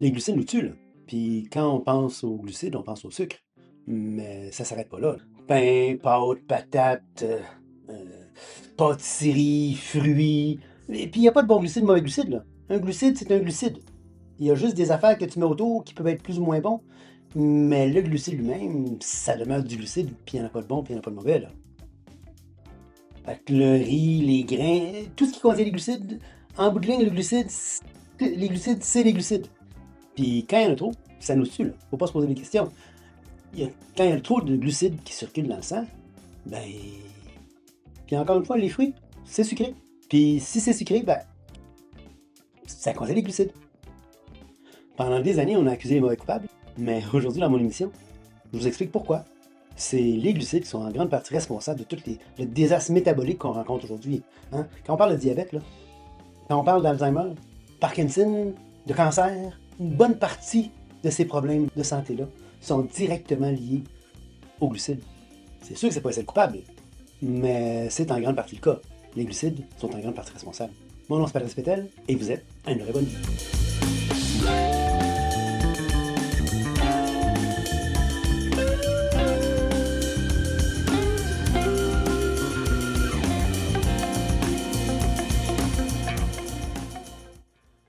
Les glucides nous tuent, là. Puis quand on pense aux glucides, on pense au sucre. Mais ça s'arrête pas là. Pain, pâtes, patates, pâtisseries, fruits. Et puis il n'y a pas de bon glucide, de mauvais glucide, là. Un glucide, c'est un glucide. Il y a juste des affaires que tu mets autour qui peuvent être plus ou moins bons. Mais le glucide lui-même, ça demeure du glucide, puis il n'y en a pas de bon, puis il n'y en a pas de mauvais, là. Fait que le riz, les grains, tout ce qui contient les glucides, en bout de ligne, les glucides, c'est les glucides. Puis quand il y en a trop, ça nous tue, là. Faut pas se poser des questions. Quand il y a trop de glucides qui circulent dans le sang, ben. Puis encore une fois, les fruits, c'est sucré. Puis si c'est sucré, ben, ça contient des glucides. Pendant des années, on a accusé les mauvais coupables, mais aujourd'hui, dans mon émission, je vous explique pourquoi. C'est les glucides qui sont en grande partie responsables de tout le désastre métabolique qu'on rencontre aujourd'hui. Hein? Quand on parle de diabète, là, quand on parle d'Alzheimer, Parkinson, de cancer, une bonne partie de ces problèmes de santé-là sont directement liés aux glucides. C'est sûr que c'est pas le coupable, mais c'est en grande partie le cas. Les glucides sont en grande partie responsables. Mon nom c'est Patrice Pétel et vous êtes à une vraie bonne vie.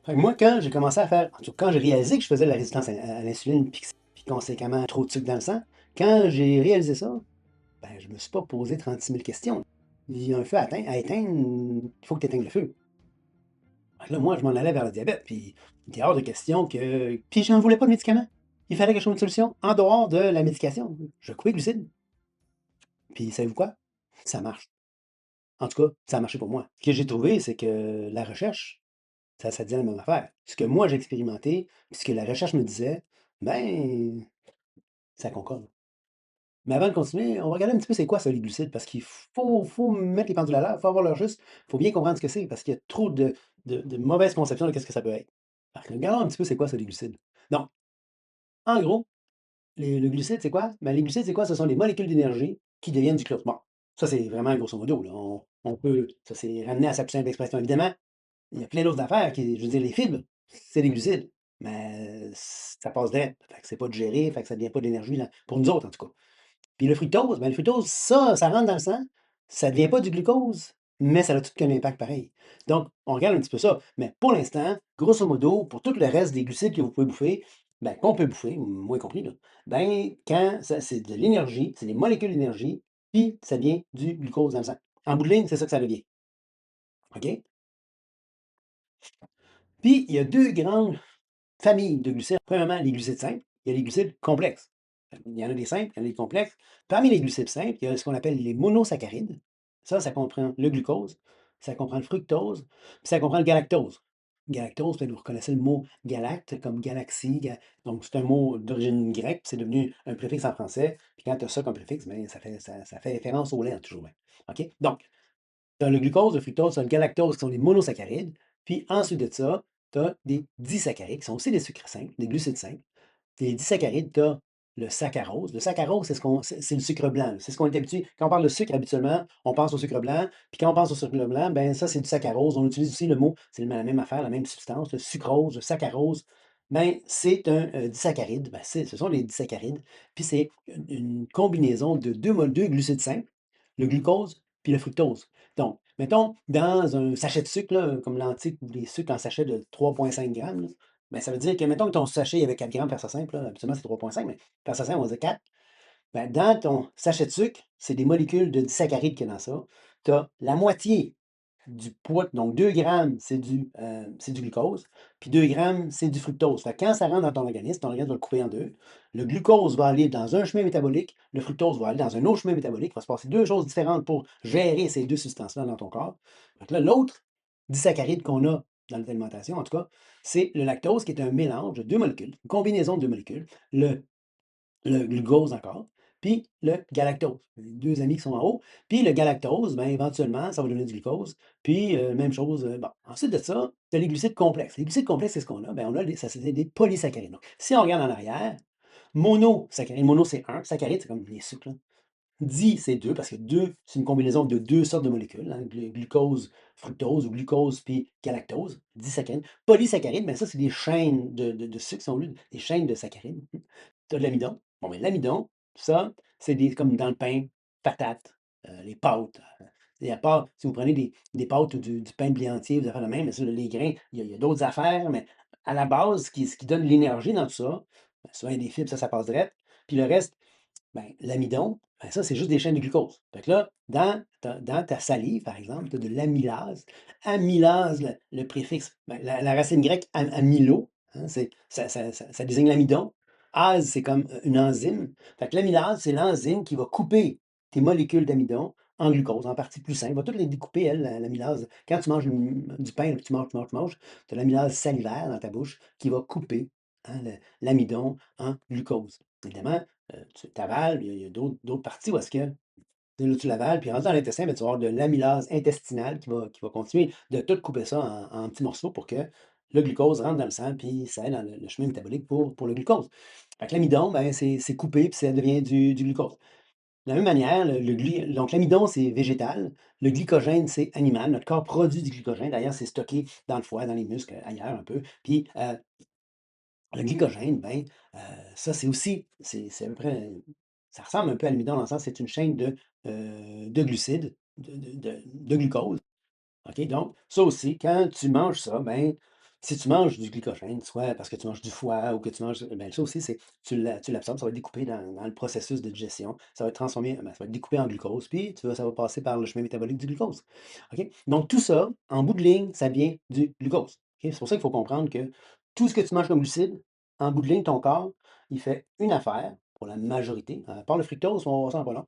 Fait que moi, quand j'ai commencé à faire, en tout cas, quand j'ai réalisé que je faisais de la résistance à l'insuline, puis conséquemment trop de sucre dans le sang, quand j'ai réalisé ça, ben, je me suis pas posé 36 000 questions. Il y a un feu à éteindre, il faut que tu éteignes le feu. Fait que là, moi, je m'en allais vers le diabète, puis il était hors de question que. Puis j'en voulais pas de médicaments. Il fallait que je trouve une solution en dehors de la médication. Je coupais les glucides. Puis savez-vous quoi? Ça marche. En tout cas, ça a marché pour moi. Ce que j'ai trouvé, c'est que la recherche, ça disait la même affaire. Ce que moi j'ai expérimenté, puis ce que la recherche me disait, ben, ça concorde. Mais avant de continuer, on va regarder un petit peu c'est quoi ça, les glucides, parce qu'il faut mettre les pendules à l'heure, il faut avoir leur juste, il faut bien comprendre ce que c'est, parce qu'il y a trop de mauvaises conceptions de ce que ça peut être. Alors, regardons un petit peu c'est quoi ça, les glucides. Donc, en gros, le glucide, c'est quoi? Ben, les glucides, c'est quoi? Ce sont les molécules d'énergie qui deviennent du glucose. Bon, ça, c'est vraiment grosso modo, là. On peut, ça c'est ramené à sa plus simple expression. Évidemment, il y a plein d'autres affaires qui, je veux dire, les fibres, c'est des glucides, mais ça passe direct. Fait que c'est pas digéré, fait que ça devient pas d'énergie, pour nous autres, en tout cas. Puis le fructose, ben, le fructose, ça rentre dans le sang, ça ne devient pas du glucose, mais ça a tout qu'un impact pareil. Donc, on regarde un petit peu ça. Mais pour l'instant, grosso modo, pour tout le reste des glucides que vous pouvez bouffer, ben, qu'on peut bouffer, moi y compris, là, ben, quand c'est de l'énergie, c'est des molécules d'énergie, puis ça devient du glucose dans le sang. En bout de ligne, c'est ça que ça devient. OK? Puis, il y a deux grandes familles de glucides. Premièrement, les glucides simples, il y a les glucides complexes. Il y en a des simples, il y en a des complexes. Parmi les glucides simples, il y a ce qu'on appelle les monosaccharides. Ça comprend le glucose, ça comprend le fructose, puis ça comprend le galactose. Galactose, peut-être vous reconnaissez le mot galacte comme galaxie. Donc, c'est un mot d'origine grecque, puis c'est devenu un préfixe en français. Puis quand tu as ça comme préfixe, ben, ça fait référence au lait, toujours. OK? Donc, tu as le glucose, le fructose, tu as le galactose qui sont des monosaccharides. Puis ensuite de ça, tu as des disaccharides qui sont aussi des sucres simples, des glucides simples. Les disaccharides, tu as le saccharose. Le saccharose, c'est le sucre blanc. C'est ce qu'on est habitué. Quand on parle de sucre, habituellement, on pense au sucre blanc. Puis quand on pense au sucre blanc, ben ça, c'est du saccharose. On utilise aussi le mot, c'est la même affaire, la même substance, le sucrose, le saccharose. Ben, c'est un disaccharide. Ben, ce sont les disaccharides. Puis c'est une combinaison de deux glucides simples, le glucose puis le fructose. Donc, mettons, dans un sachet de sucre, là, comme l'antique ou les sucres en sachet de 3,5 grammes, là, ben, ça veut dire que, mettons que ton sachet, il y avait 4 grammes par simple, là, habituellement c'est 3,5, mais par simple, on va dire 4. Ben, dans ton sachet de sucre, c'est des molécules de disaccharides qu'il y a dans ça. Tu as la moitié du poids, donc 2 grammes, c'est du glucose, puis 2 grammes, c'est du fructose. Fait que quand ça rentre dans ton organisme va le couper en deux. Le glucose va aller dans un chemin métabolique, le fructose va aller dans un autre chemin métabolique. Il va se passer deux choses différentes pour gérer ces deux substances-là dans ton corps. Fait que là, l'autre disaccharide qu'on a dans notre alimentation, en tout cas, c'est le lactose, qui est un mélange de deux molécules, une combinaison de deux molécules. Le glucose encore, puis le galactose. Les deux amis qui sont en haut. Puis le galactose, ben, éventuellement, ça va donner du glucose. Puis, même chose, bon. Ensuite de ça, tu as les glucides complexes. Les glucides complexes, c'est ce qu'on a? Ben, on a ça, c'est des polysaccharides. Donc, si on regarde en arrière, monosaccharide, mono, c'est un. Saccharide, c'est comme les sucres, là. Di, c'est 2 parce que 2, c'est une combinaison de 2 sortes de molécules, hein, glucose, fructose ou glucose puis galactose, disaccharides. Polysaccharides, ben ça, c'est des chaînes de sucre, si on veut, des chaînes de saccharides. Tu as de l'amidon. Bon, ben, l'amidon, ça, c'est des comme dans le pain, patates, les pâtes. Et à part, si vous prenez des pâtes ou du pain de blé entier, vous avez le même, mais ça, les grains, il y a d'autres affaires, mais à la base, ce qui donne l'énergie dans tout ça, ben, souvent, il y a des fibres, ça passe direct. Puis le reste, ben, l'amidon, ben, ça, c'est juste des chaînes de glucose. Fait que là, dans ta salive, par exemple, tu as de l'amylase. Amylase, le préfixe, ben, la racine grecque amylo, hein, ça désigne l'amidon. Ase, c'est comme une enzyme. Fait que l'amylase, c'est l'enzyme qui va couper tes molécules d'amidon en glucose, en partie plus simple. Va toutes les découper, elle, l'amylase. Quand tu manges du pain, tu manges, tu manges, tu manges, tu as l'amylase salivaire dans ta bouche qui va couper, hein, l'amidon en glucose. Évidemment, tu avales, il y a d'autres parties où est-ce que là, tu l'avales, puis rendu dans l'intestin, ben, tu vas avoir de l'amylase intestinale qui va continuer de tout couper ça en petits morceaux pour que le glucose rentre dans le sang, puis ça aille dans le chemin métabolique pour le glucose. Fait que l'amidon, ben, c'est coupé, puis ça devient du glucose. De la même manière, donc l'amidon, c'est végétal, le glycogène, c'est animal. Notre corps produit du glycogène. D'ailleurs, c'est stocké dans le foie, dans les muscles, ailleurs un peu. Puis le glycogène, ben, ça, c'est aussi, c'est à peu près, ça ressemble un peu à l'amidon dans le sens, c'est une chaîne de glucides, de glucose. OK? Donc, ça aussi, quand tu manges ça, ben, si tu manges du glycogène, soit parce que tu manges du foie ou que tu manges, ben, ça aussi, c'est, tu l'absorbes, ça va être découpé dans le processus de digestion, ça va être transformé, ben, ça va être découpé en glucose, puis ça va passer par le chemin métabolique du glucose. OK? Donc, tout ça, en bout de ligne, ça vient du glucose. OK? C'est pour ça qu'il faut comprendre que tout ce que tu manges comme glucide, en bout de ligne, ton corps, il fait une affaire, pour la majorité, à part le fructose, on va voir ça en pas long,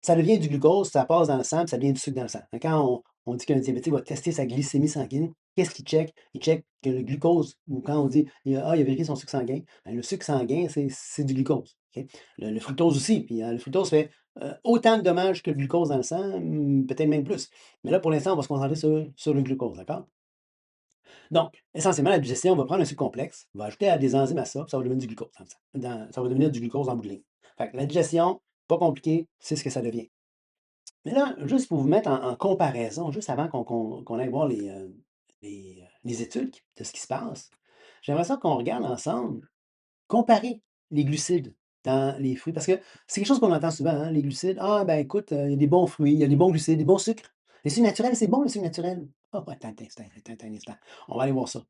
ça devient du glucose, ça passe dans le sang, puis ça devient du sucre dans le sang. Hein, quand on dit qu'un diabétique va tester sa glycémie sanguine, qu'est-ce qu'il check? Il check que le glucose, ou quand on dit il a vérifié son sucre sanguin, ben, le sucre sanguin, c'est du glucose. OK? Le fructose aussi, puis le fructose fait autant de dommages que le glucose dans le sang, peut-être même plus. Mais là, pour l'instant, on va se concentrer sur le glucose, d'accord? Donc, essentiellement, la digestion va prendre un sucre complexe, va ajouter des enzymes à ça, puis ça va devenir du glucose dans le sang. Ça va devenir du glucose en bout de ligne. Fait que la digestion, pas compliqué, c'est ce que ça devient. Mais là, juste pour vous mettre en comparaison, juste avant qu'on aille voir les études de ce qui se passe, j'aimerais ça qu'on regarde ensemble, comparer les glucides dans les fruits. Parce que c'est quelque chose qu'on entend souvent, hein, les glucides. Ah, ben écoute, il y a des bons fruits, il y a des bons glucides, des bons sucres. Les sucres naturels, c'est bon, le sucre naturel. Ah, attends, attends un instant. On va aller voir ça.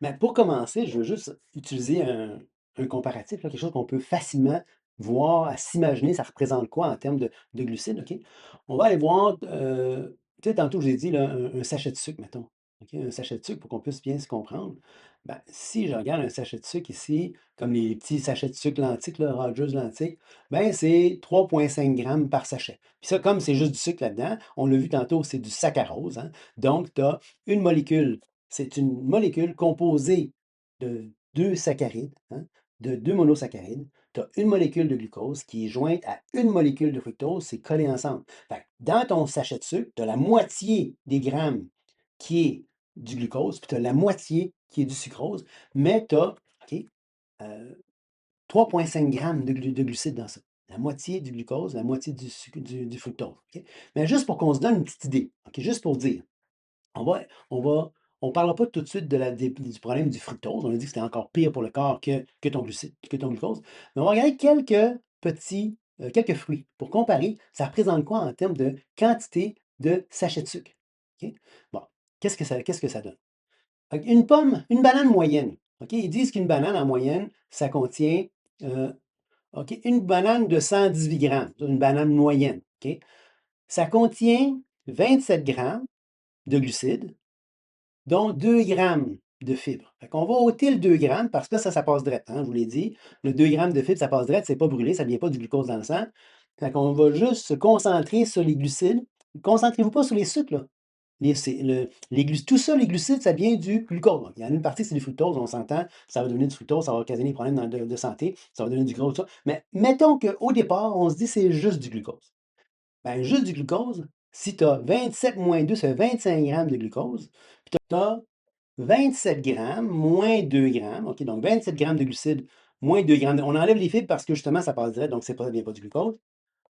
Mais pour commencer, je veux juste utiliser un comparatif, là, quelque chose qu'on peut facilement voir, à s'imaginer, ça représente quoi en termes de glucides, OK? On va aller voir, tu sais, tantôt, je vous ai dit, là, un sachet de sucre, mettons. OK? Un sachet de sucre pour qu'on puisse bien se comprendre. Ben, si je regarde un sachet de sucre ici, comme les petits sachets de sucre Lantic, là, Rogers Lantic, ben, c'est 3,5 grammes par sachet. Puis ça, comme c'est juste du sucre là-dedans, on l'a vu tantôt, c'est du saccharose, hein? Donc, tu as une molécule, c'est une molécule composée de 2 saccharides, hein, de 2 monosaccharides. Tu as une molécule de glucose qui est jointe à une molécule de fructose, c'est collé ensemble. Fait que dans ton sachet de sucre, tu as la moitié des grammes qui est du glucose, puis tu as la moitié qui est du sucrose, mais tu as, OK, 3,5 grammes de glucides dans ça. La moitié du glucose, la moitié du fructose. OK? Mais juste pour qu'on se donne une petite idée, OK, juste pour dire. On va on va on parlera pas tout de suite de du problème du fructose. On a dit que c'était encore pire pour le corps que ton glucide que ton glucose. Mais on va regarder quelques fruits pour comparer, ça représente quoi en termes de quantité de sachets de sucre. OK? Bon, qu'est-ce que ça donne? Fait une banane moyenne, OK? Ils disent qu'une banane en moyenne, ça contient, heu, OK, une banane de 118 grammes, une banane moyenne, OK? Ça contient 27 grammes de glucides, dont 2 grammes de fibres. Fait qu'on va ôter le 2 grammes parce que là, ça passe direct, hein, je vous l'ai dit. Le 2 grammes de fibres, ça passe direct, c'est pas brûlé, ça ne vient pas du glucose dans le sang. Fait qu'on va juste se concentrer sur les glucides. Concentrez-vous pas sur les sucres, là. Tout ça, les glucides, ça vient du glucose. Donc, il y en a une partie, c'est du fructose, on s'entend, ça va devenir du fructose, ça va occasionner des problèmes de santé, ça va devenir du gros, tout ça. Mais mettons qu'au départ, on se dit c'est juste du glucose. Ben, juste du glucose, si tu as 27 moins 2, ça fait 25 grammes de glucose. Puis tu as 27 grammes moins 2 grammes. OK, donc 27 grammes de glucides moins 2 grammes. On enlève les fibres parce que justement, ça passe direct, donc c'est pas, ça vient pas du glucose.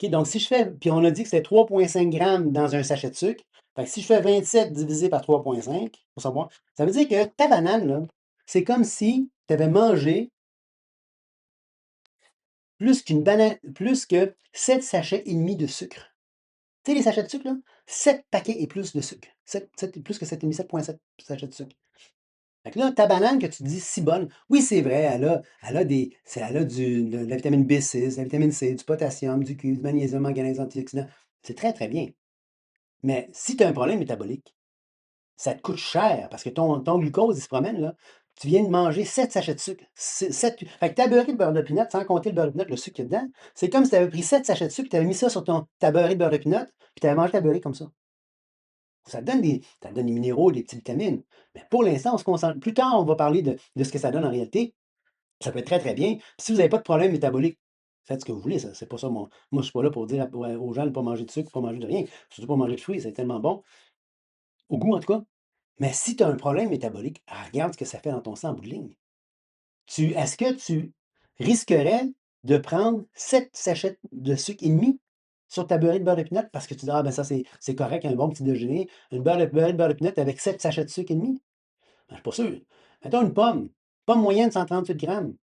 OK, donc si je fais puis on a dit que c'était 3,5 grammes dans un sachet de sucre. Fait que si je fais 27 divisé par 3,5 pour savoir, ça veut dire que ta banane, là, c'est comme si tu avais mangé plus que 7 sachets et demi de sucre. Tu sais, les sachets de sucre, là, 7 paquets et plus de sucre. Plus que 7,5, 7,7 sachets de sucre. Fait que là, ta banane que tu dis si bonne, oui, c'est vrai, elle a de la vitamine B6, de la vitamine C, du potassium, du cuivre, du magnésium, manganèse, antioxydants. C'est très, très bien. Mais si tu as un problème métabolique, ça te coûte cher parce que ton glucose, il se promène, là. Tu viens de manger 7 sachets de sucre. Fait que ta beurrée de beurre de pinot, sans compter le beurre de pinot, le sucre qu'il y a dedans, c'est comme si tu avais pris 7 sachets de sucre, tu avais mis ça sur ta beurrée de beurre de pinot, puis tu avais mangé ta beurrée comme ça. Ça te donne des minéraux, des petites vitamines. Mais pour l'instant, on se concentre. Plus tard, on va parler de ce que ça donne en réalité. Ça peut être très, très bien. Puis si vous n'avez pas de problème métabolique, faites ce que vous voulez, ça. C'est pas ça moi, je suis pas là pour dire aux gens de ne pas manger de sucre, pas manger de rien. Surtout pas manger de fruits, c'est tellement bon. Au goût, en tout cas. Mais si tu as un problème métabolique, regarde ce que ça fait dans ton sang en bout de ligne. Est-ce que tu risquerais de prendre 7 sachets de sucre et demi sur ta beurrée de beurre de pinot parce que tu dis: «Ah ben ça c'est correct, un bon petit déjeuner, une beurrée de beurre de pinot avec 7 sachets de sucre et demi?» Ben, je suis pas sûr. Mettons une pomme moyenne 138 grammes.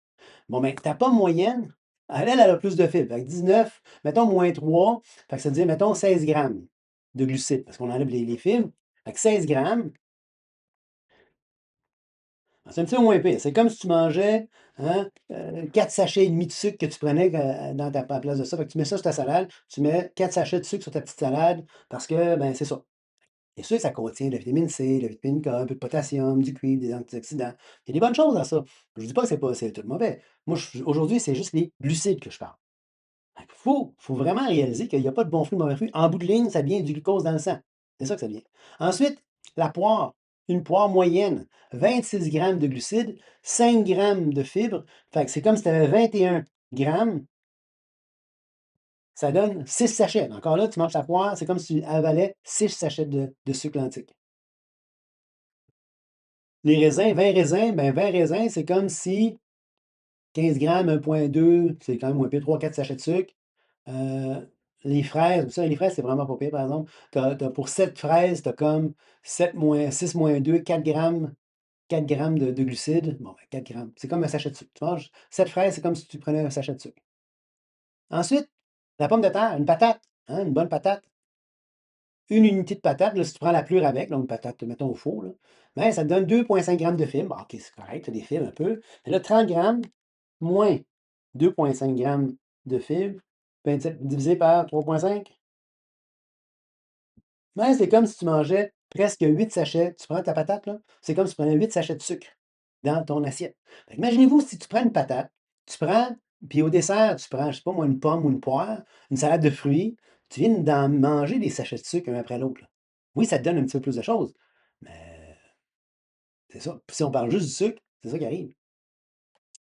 Bon, ben, ta pomme moyenne, elle a plus de fibres. Fait que 19, mettons -3, fait que ça veut dire, mettons 16 grammes de glucides parce qu'on enlève les fibres. Fait que 16 grammes, c'est un petit peu moins pire. C'est comme si tu mangeais, hein, 4 sachets et demi de sucre que tu prenais, dans ta à place de ça. Fait que tu mets ça sur ta salade, tu mets 4 sachets de sucre sur ta petite salade parce que, ben, c'est ça. Et sûr, ça contient de la vitamine C, de la vitamine K, un peu de potassium, du cuivre, des antioxydants. Il y a des bonnes choses dans ça. Je ne dis pas que c'est tout mauvais. Moi, aujourd'hui, c'est juste les glucides que je parle. Il faut vraiment réaliser qu'il n'y a pas de bons fruits, de mauvais fruits. En bout de ligne, ça vient du glucose dans le sang. C'est ça que ça vient. Ensuite, la poire. Une poire moyenne, 26 grammes de glucides, 5 grammes de fibres. Fait que c'est comme si tu avais 21 grammes, ça donne 6 sachets. Encore là, tu manges ta poire, c'est comme si tu avalais 6 sachets de sucre lantique. Les raisins, 20 raisins, ben 20 raisins, c'est comme si 15 grammes, 1,2, c'est quand même moins pire, 3-4 sachets de sucre. Les fraises, ça, les fraises, c'est vraiment pas pire, par exemple. Pour 7 fraises, tu as comme 7 moins 6 moins 2, 4 grammes de glucides. Bon, ben, 4 grammes. C'est comme un sachet de sucre. Tu manges 7 fraises, c'est comme si tu prenais un sachet de sucre. Ensuite, la pomme de terre, une patate, hein, une bonne patate. Une unité de patate, là, si tu prends la plus avec, donc une patate, mettons, au four, là, ben, ça te donne 2,5 grammes de fibres. OK, c'est correct, tu as des fibres un peu. Mais là, 30 grammes moins 2,5 grammes de fibres, divisé par 3,5. Ben, c'est comme si tu mangeais presque 8 sachets. Tu prends ta patate, là, c'est comme si tu prenais 8 sachets de sucre dans ton assiette. Fait que imaginez-vous si tu prends une patate, tu prends, puis au dessert, tu prends, je sais pas moi, une pomme ou une poire, une salade de fruits, tu viens d'en manger des sachets de sucre un après l'autre, là. Oui, ça te donne un petit peu plus de choses, mais c'est ça. Puis si on parle juste du sucre, c'est ça qui arrive.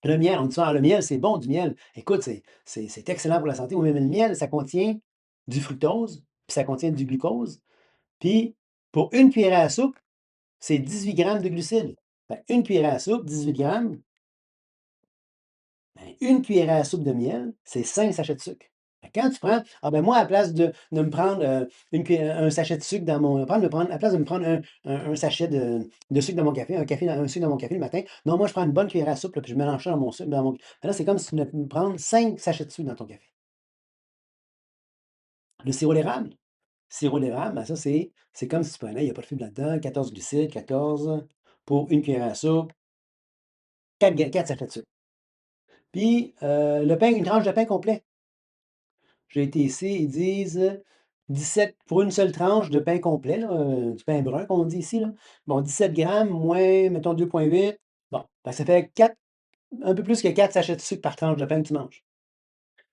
Le miel, on dit ça: «Ah, le miel, c'est bon du miel». Écoute, c'est excellent pour la santé. Oui, mais le miel, ça contient du fructose, puis ça contient du glucose, puis pour une cuillère à soupe, c'est 18 grammes de glucides. Fait une cuillère à soupe, 18 grammes, ben, une cuillère à soupe de miel, c'est 5 sachets de sucre. Fait que quand tu prends, ah ben moi, à la place de me prendre un sachet de sucre dans mon. À la place de me prendre un sachet de sucre dans mon café, un sucre dans mon café le matin, non, moi, je prends une bonne cuillère à soupe, là, puis je mélange ça dans mon sucre. Ben là, c'est comme si tu venais de prendre 5 sachets de sucre dans ton café. Le sirop d'érable. Sirop d'érable, ben ça, c'est comme si tu prenais, il n'y a pas de fibres là-dedans, 14 glucides, 14 pour une cuillère à soupe, 4 sachets de sucre. Puis, le pain, une tranche de pain complet. J'ai été ici, ils disent 17 pour une seule tranche de pain complet, là, du pain brun qu'on dit ici, là. Bon, 17 grammes moins, mettons 2,8. Bon, ben, ça fait 4, un peu plus que 4 sachets de sucre par tranche de pain que tu manges.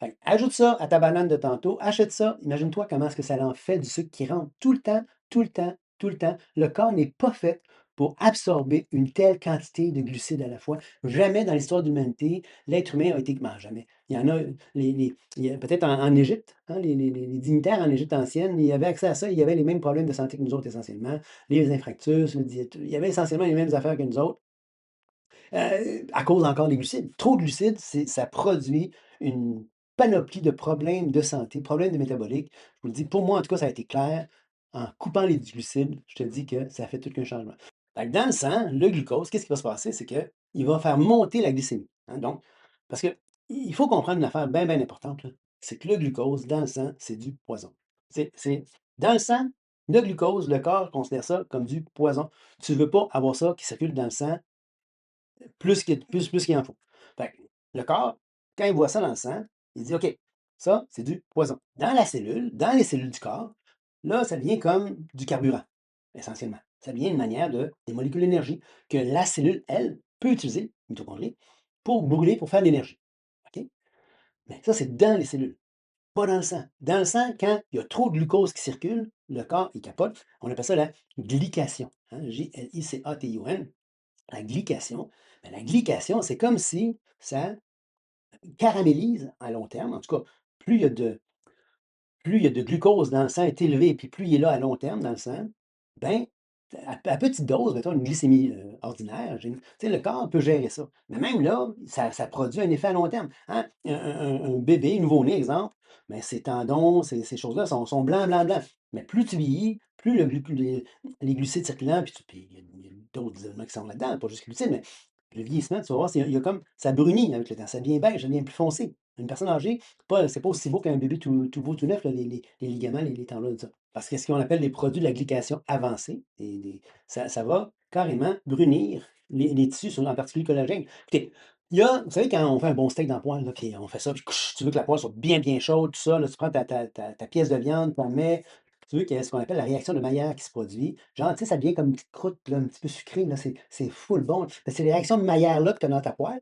Fait que ajoute ça à ta banane de tantôt, achète ça, imagine-toi comment est-ce que ça en fait du sucre qui rentre tout le temps, tout le temps, tout le temps. Le corps n'est pas fait pour absorber une telle quantité de glucides à la fois. Jamais dans l'histoire de l'humanité, l'être humain a été ben, jamais. Il y en a, il y a peut-être en Égypte, hein, les dignitaires en Égypte ancienne, ils avaient accès à ça, ils avaient les mêmes problèmes de santé que nous autres essentiellement, les infractus, il y avait essentiellement les mêmes affaires que nous autres. À cause encore des glucides. Trop de glucides, ça produit une panoplie de problèmes de santé, problèmes de métabolique. Je vous le dis, pour moi, en tout cas, ça a été clair. En coupant les glucides, je te dis que ça fait tout qu'un changement. Fait que dans le sang, le glucose, qu'est-ce qui va se passer? C'est qu'il va faire monter la glycémie, hein, donc parce que il faut comprendre une affaire bien, bien importante, là, c'est que le glucose dans le sang, c'est du poison. C'est dans le sang, le glucose, le corps considère ça comme du poison. Tu ne veux pas avoir ça qui circule dans le sang plus qu'il en faut. Fait que le corps, quand il voit ça dans le sang, il dit: «OK, ça, c'est du poison». Dans la cellule, dans les cellules du corps, là, ça devient comme du carburant, essentiellement. Ça devient une manière des molécules d'énergie que la cellule, elle, peut utiliser, mitochondrie, pour brûler, pour faire de l'énergie. OK? Mais ça, c'est dans les cellules, pas dans le sang. Dans le sang, quand il y a trop de glucose qui circule, le corps, il capote. On appelle ça la glycation, hein, Glycation. La glycation, ben, la glycation, c'est comme si ça caramélise à long terme. En tout cas, plus il y a de, plus il y a de glucose dans le sang est élevé, puis plus il est là à long terme dans le sang, ben, à petite dose, mettons une glycémie ordinaire, tu sais, le corps peut gérer ça. Mais même là, ça produit un effet à long terme, hein. Un bébé, nouveau-né, exemple, ben, ses tendons, ces choses-là sont blancs, blancs, blancs. Mais plus tu vieillis, plus les glucides circulants, puis il y a d'autres éléments qui sont là-dedans, pas juste les glucides, mais le vieillissement, tu vas voir, il y a comme, ça brunit avec le temps, ça devient beige, ça devient plus foncé. Une personne âgée, c'est pas aussi beau qu'un bébé tout beau, tout neuf, là, les ligaments, les tendons, tout ça. Parce que ce qu'on appelle les produits de la glycation avancée, ça va carrément brunir les tissus, en particulier le collagène. Écoutez, vous savez, quand on fait un bon steak dans le poêle, là, puis on fait ça, puis tu veux que la poêle soit bien, bien chaude, tout ça, là, tu prends ta pièce de viande, tu en mets, tu veux qu'il y ait ce qu'on appelle la réaction de Maillard qui se produit. Genre, tu sais, ça devient comme une petite croûte, là, un petit peu sucrée, là, c'est full bon. C'est les réactions de Maillard-là que tu as dans ta poêle.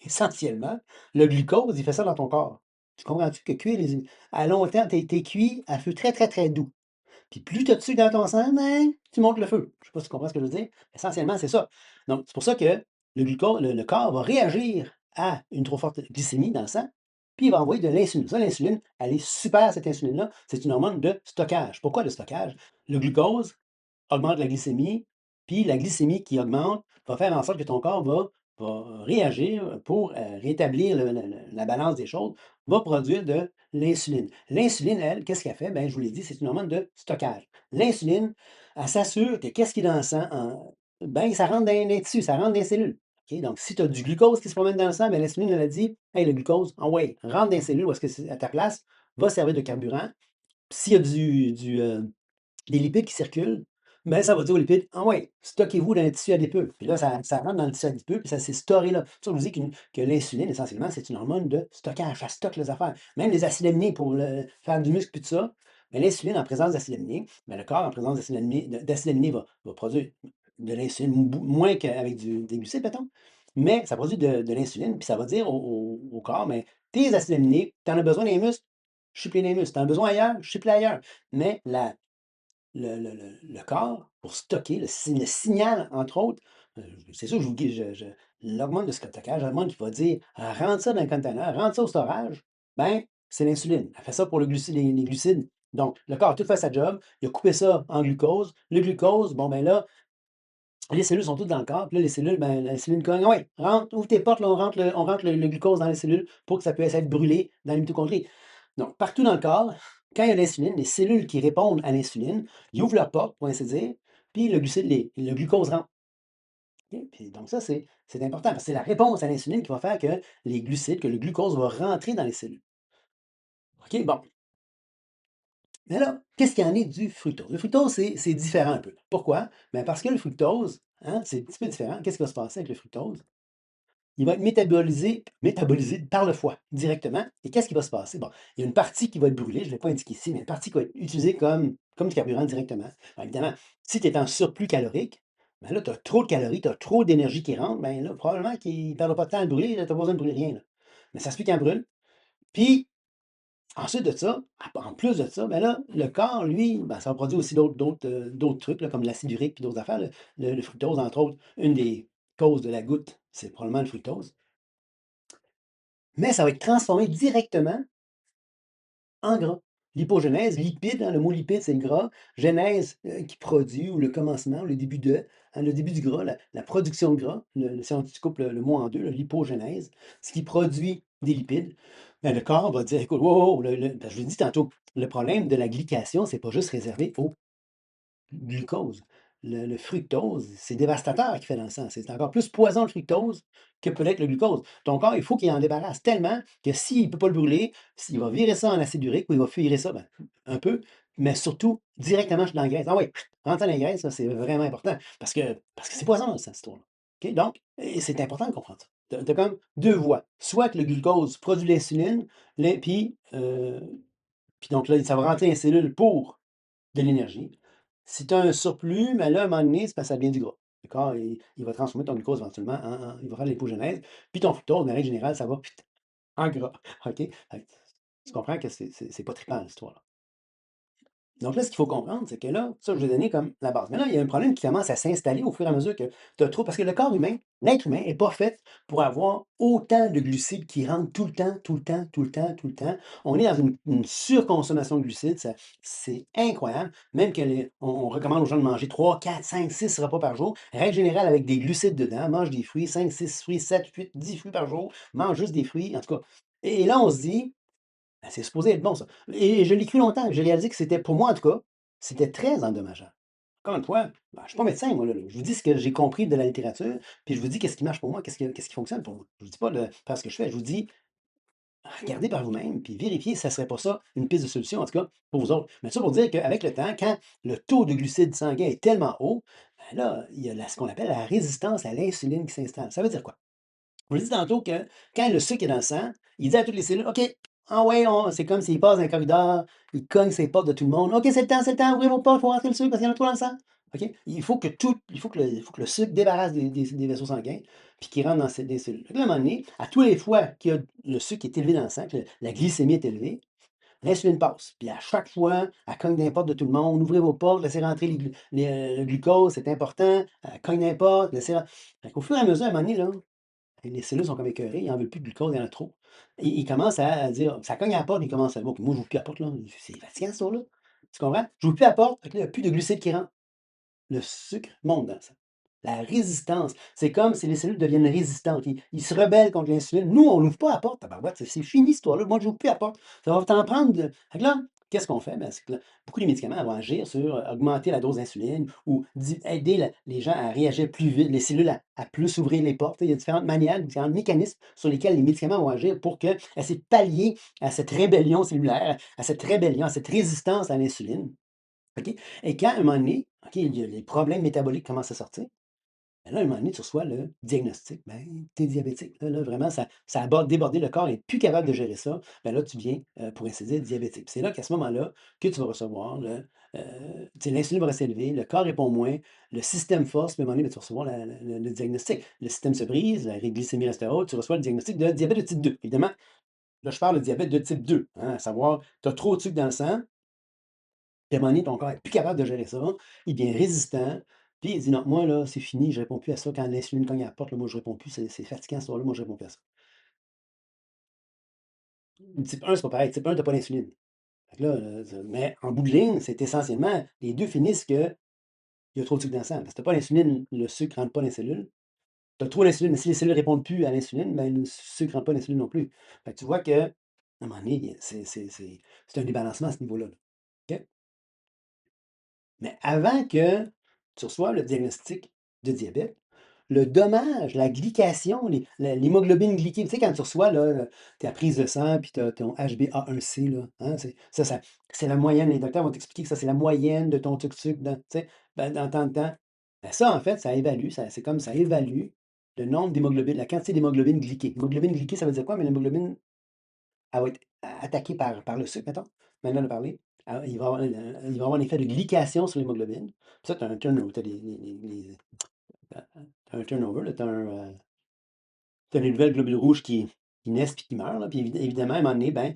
Essentiellement, le glucose, il fait ça dans ton corps. Tu comprends-tu que cuire à long terme, tu cuit à feu très, très, très doux. Puis plus tu as de sucre dans ton sang, ben, tu montes le feu. Je ne sais pas si tu comprends ce que je veux dire. Essentiellement, c'est ça. Donc, c'est pour ça que le glucose, le corps va réagir à une trop forte glycémie dans le sang, puis il va envoyer de l'insuline. Ça, l'insuline, elle est super, cette insuline-là. C'est une hormone de stockage. Pourquoi de stockage? Le glucose augmente la glycémie, puis la glycémie qui augmente va faire en sorte que ton corps va réagir pour rétablir la balance des choses, va produire de l'insuline. L'insuline, elle, qu'est-ce qu'elle fait? Ben, je vous l'ai dit, c'est une hormone de stockage. L'insuline, elle s'assure que qu'est-ce qui est dans le sang, ben, ça rentre dans les tissus, ça rentre dans les cellules. OK? Donc, si tu as du glucose qui se promène dans le sang, ben, l'insuline, elle a dit: Hey, le glucose, ouais, rentre dans les cellules, parce que c'est à ta place, va servir de carburant. Puis s'il y a des lipides qui circulent, ben, ça va dire aux lipides: «Ah ouais, stockez-vous dans le tissu adipeux». Puis là, ça rentre dans le tissu adipeux, puis ça s'est storé là. C'est pour ça que je vous dis que l'insuline, essentiellement, c'est une hormone de stockage. Ça stocke les affaires. Même les acides aminés pour faire du muscle puis tout ça, mais l'insuline en présence d'acides aminés, ben, le corps en présence d'acides aminés va produire de l'insuline, moins qu'avec des glucides, mettons, mais ça produit de l'insuline, puis ça va dire au corps: «Mais tes acides aminés, tu en as besoin dans les muscles? Je suis plein dans les muscles. Tu en as besoin ailleurs? Je suis plein ailleurs». Mais le corps, pour stocker, le signal, entre autres, c'est sûr que je vous guide, l'hormone de stockage, l'hormone qui va dire: Rentre ça dans le conteneur, rentre ça au storage», ben, c'est l'insuline. Elle fait ça pour les glucides. Donc, le corps a tout fait sa job, il a coupé ça en glucose. Le glucose, bon, ben là, les cellules sont toutes dans le corps, puis là, les cellules, ben, l'insuline cogne: «Ouais, rentre, ouvre tes portes, là, on rentre le glucose dans les cellules pour que ça puisse être brûlé dans les mitochondries». Donc, partout dans le corps, quand il y a l'insuline, les cellules qui répondent à l'insuline, ils ouvrent leurs portes, pour ainsi dire, puis le glucose rentre. OK? Puis donc ça, c'est important parce que c'est la réponse à l'insuline qui va faire que que le glucose va rentrer dans les cellules. OK? Bon. Mais là, qu'est-ce qu'il y en est du fructose? Le fructose, c'est différent un peu. Pourquoi? Ben parce que le fructose, hein, c'est un petit peu différent. Qu'est-ce qui va se passer avec le fructose? Il va être métabolisé par le foie directement. Et qu'est-ce qui va se passer? Bon, il y a une partie qui va être brûlée, je ne l'ai pas indiqué ici, mais une partie qui va être utilisée comme du carburant directement. Ben, évidemment, si tu es en surplus calorique, ben là, tu as trop de calories, tu as trop d'énergie qui rentre, ben là, probablement qu'il ne perdra pas de temps à le brûler, tu n'as pas besoin de brûler rien, là. Mais ça se fait qu'il en brûle. Puis, ensuite de ça, en plus de ça, ben là, le corps, lui, ben, ça va produire aussi d'autres trucs, là, comme l'acide urique et d'autres affaires. Le fructose, entre autres, une des causes de la goutte, c'est probablement le fructose. Mais ça va être transformé directement en gras. L'hypogénèse, lipide, hein, le mot lipide, c'est le gras. Genèse, qui produit, ou le commencement, ou le début le début du gras, la production de gras, si on coupes le mot en deux, là, l'hypogénèse, ce qui produit des lipides, ben, le corps va dire: «Écoute, wow, wow, ben, je vous l'ai dit tantôt, le problème de la glycation, c'est pas juste réservé au glucose. Le fructose, c'est dévastateur qu'il fait dans le sang. C'est encore plus poison le fructose que peut l'être le glucose. Ton corps, il faut qu'il en débarrasse tellement que s'il ne peut pas le brûler, s'il va virer ça en acide urique ou il va virer ça, ben, un peu, mais surtout directement dans la graisse. Ah oui, rentrer dans la graisse, ça, c'est vraiment important parce que c'est poison, cette histoire-là. OK? Donc, et c'est important de comprendre ça. Tu as comme deux voies. Soit que le glucose produit l'insuline, puis donc là, ça va rentrer dans les cellules pour de l'énergie. Si tu as un surplus, mais là, à un moment donné, c'est parce que ça devient du gras. D'accord? Il va transformer ton glucose éventuellement il va faire de l'hypogénèse. Puis ton fructose, de règle générale, ça va en gras. OK? Fait que tu comprends que c'est pas trippant, cette histoire-là. Donc là, ce qu'il faut comprendre, c'est que là, ça, je vous ai donné comme la base. Maintenant, il y a un problème qui commence à s'installer au fur et à mesure que tu as trop. Parce que le corps humain, l'être humain, n'est pas fait pour avoir autant de glucides qui rentrent tout le temps, tout le temps, tout le temps, tout le temps. On est dans une surconsommation de glucides. C'est incroyable. Même on recommande aux gens de manger 3, 4, 5, 6 repas par jour. Règle générale avec des glucides dedans. Mange des fruits, 5, 6 fruits, 7, 8, 10 fruits par jour. Mange juste des fruits. En tout cas. Et là, on se dit, ben, c'est supposé être bon ça et je l'ai cru longtemps. J'ai réalisé que c'était pour moi en tout cas, c'était très endommageant. Encore une fois, ben, je suis pas médecin moi là. Je vous dis ce que j'ai compris de la littérature, puis je vous dis qu'est-ce qui marche pour moi, qu'est-ce qui fonctionne pour moi. Je vous dis pas de faire ce que je fais, je vous dis regardez par vous-même, puis vérifiez si ça serait pas ça une piste de solution, en tout cas pour vous autres. Mais ça pour dire qu'avec le temps, quand le taux de glucides sanguin est tellement haut, ben là, il y a ce qu'on appelle la résistance à l'insuline qui s'installe. Ça veut dire quoi? Je vous l'ai dit tantôt que quand le sucre est dans le sang, il dit à toutes les cellules: «OK, ah ouais, c'est comme s'il passe dans un corridor, il cogne ses portes de tout le monde. OK, c'est le temps, ouvrez vos portes, il faut rentrer le sucre parce qu'il y en a trop dans le sang». OK? Il faut que le sucre débarrasse des vaisseaux sanguins, puis qu'il rentre dans des cellules. Fait que là, à un moment donné, à tous les fois qu'il y a le sucre qui est élevé dans le sang, que la glycémie est élevée, l'insuline passe. Puis à chaque fois, elle cogne dans les portes de tout le monde. «Ouvrez vos portes, laissez rentrer le glucose, c'est important». Elle cogne dans les portes, laissez ren Fait qu'au fur et à mesure, à un moment donné, là, et les cellules sont comme écœurées, ils en veulent plus de glucose, il y en a trop. Ils commencent à dire ça cogne à la porte, ils commencent à bon, puis moi, j'ouvre plus la porte, là. C'est fatigant, cette histoire-là. Tu comprends? J'ouvre plus la porte, fait que là, il y a plus de glucides qui rentrent. Le sucre monte dans le sang. La résistance, c'est comme si les cellules deviennent résistantes. Ils se rebellent contre l'insuline. Nous, on n'ouvre pas la porte, tabarouette, c'est fini cette histoire-là. Moi, je n'ouvre plus la porte. Ça va t'en prendre fait que là, qu'est-ce qu'on fait? Ben, c'est que là, beaucoup de médicaments vont agir sur augmenter la dose d'insuline ou aider les gens à réagir plus vite, les cellules à plus ouvrir les portes. Il y a différentes manières, différents mécanismes sur lesquels les médicaments vont agir pour essayer de pallier à cette rébellion cellulaire, à cette rébellion, à cette résistance à l'insuline. OK? Et quand, à un moment donné, OK, les problèmes métaboliques commencent à sortir, ben là, à un moment donné, tu reçois le diagnostic, ben, tu es diabétique. Là, vraiment, ça a débordé, le corps n'est plus capable de gérer ça. Ben là, tu deviens, pour ainsi dire, diabétique. Puis c'est là qu'à ce moment-là, que tu vas recevoir tu sais, l'insuline va rester élevée, le corps répond moins, le système force, puis à un moment donné, ben, tu vas recevoir le diagnostic. Le système se brise, la glycémie reste haute, tu reçois le diagnostic de diabète de type 2. Évidemment, là, je parle de diabète de type 2, hein, à savoir, tu as trop de sucre dans le sang, puis à un moment donné, ton corps est plus capable de gérer ça, il devient résistant, puis il dit: «Non, moi là, c'est fini, je réponds plus à ça. Quand l'insuline cogne à la porte, là, moi je réponds plus, c'est fatigant ce soir-là, moi je réponds plus à ça». Type 1, c'est pas pareil, type 1, tu as pas d'insuline. Fait que là, mais en bout de ligne, c'est essentiellement les 2 finissent qu'il y a trop de sucre dans le sang. Parce que tu as pas l'insuline, le sucre rentre pas dans les cellules. Tu as trop d'insuline, mais si les cellules répondent plus à l'insuline, ben, le sucre rentre pas dans l'insuline non plus. Fait que tu vois qu'à un moment donné, c'est un débalancement à ce niveau-là, là. OK? Mais avant que tu reçoives le diagnostic de diabète, le dommage, la glycation, l'hémoglobine glyquée, tu sais, quand tu reçois là, ta prise de sang, puis tu as ton HbA1c, là, hein, c'est la moyenne. Les docteurs vont t'expliquer que ça, c'est la moyenne de ton taux de sucre dans, tu sais, dans tant de temps. Ben ça, en fait, ça évalue, c'est comme ça évalue le nombre d'hémoglobine, la quantité d'hémoglobine glyquée. L'hémoglobine glyquée, ça veut dire quoi? Mais l'hémoglobine, elle va être attaquée par le sucre, mettons. Maintenant, on a parlé. Il va avoir un effet de glycation sur l'hémoglobine. Puis ça, tu as un turnover. Tu as un turnover, là, tu as les nouvelles globules rouges qui naissent puis qui meurent. Là, puis évidemment, à un moment donné, ben,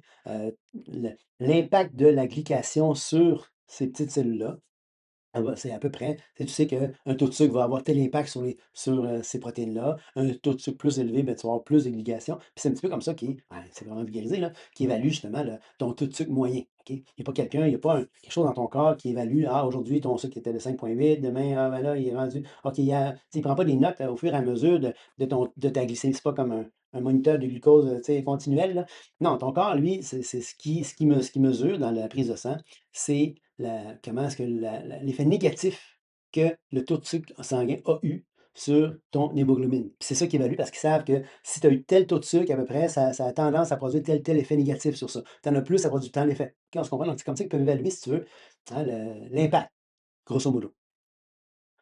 l'impact de la glycation sur ces petites cellules-là C'est à peu près. Tu sais qu'un taux de sucre va avoir tel impact sur ces protéines-là. Un taux de sucre plus élevé, ben, tu vas avoir plus de glycation. Puis c'est un petit peu comme ça c'est vraiment vulgarisé, là, qui évalue justement ton taux de sucre moyen. OK? Il n'y a pas quelqu'un, il n'y a pas quelque chose dans ton corps qui évalue, ah, aujourd'hui, ton sucre était de 5,8, demain, ah, ben là, il est rendu. OK, il ne prend pas des notes au fur et à mesure de ta glycémie. C'est pas comme un moniteur de glucose tu sais, continuel, là. Non, ton corps, lui, c'est ce qui mesure dans la prise de sang, c'est comment est-ce que l'effet négatif que le taux de sucre sanguin a eu sur ton hémoglobine. Puis c'est ça qu'ils évaluent parce qu'ils savent que si tu as eu tel taux de sucre, à peu près, ça a tendance à produire tel effet négatif sur ça. Tu en as plus, ça produit tant d'effet. OK, on se comprend? Donc, c'est comme ça qu'ils peuvent évaluer, si tu veux, hein, l'impact, grosso modo.